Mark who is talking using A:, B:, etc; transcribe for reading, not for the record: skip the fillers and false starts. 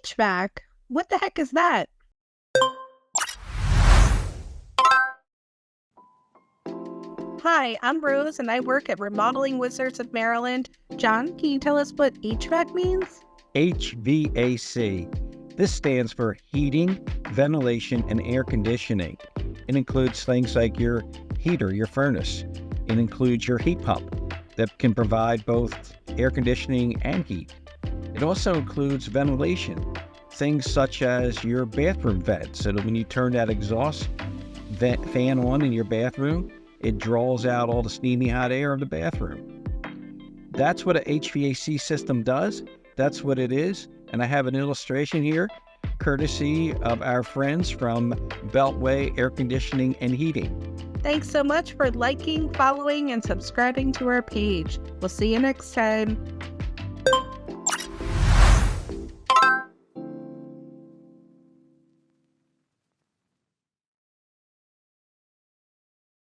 A: HVAC? What the heck is that? Hi, I'm Rose and I work at Remodeling Wizards of Maryland. John, can you tell us what HVAC means?
B: HVAC. This stands for heating, ventilation, and air conditioning. It includes things like your heater, your furnace. It includes your heat pump that can provide both air conditioning and heat. It also includes ventilation, things such as your bathroom vent, so that when you turn that exhaust fan on in your bathroom, it draws out all the steamy hot air of the bathroom. That's what an HVAC system does. That's what it is. And I have an illustration here, courtesy of our friends from Beltway Air Conditioning and Heating.
A: Thanks so much for liking, following, and subscribing to our page. We'll see you next time.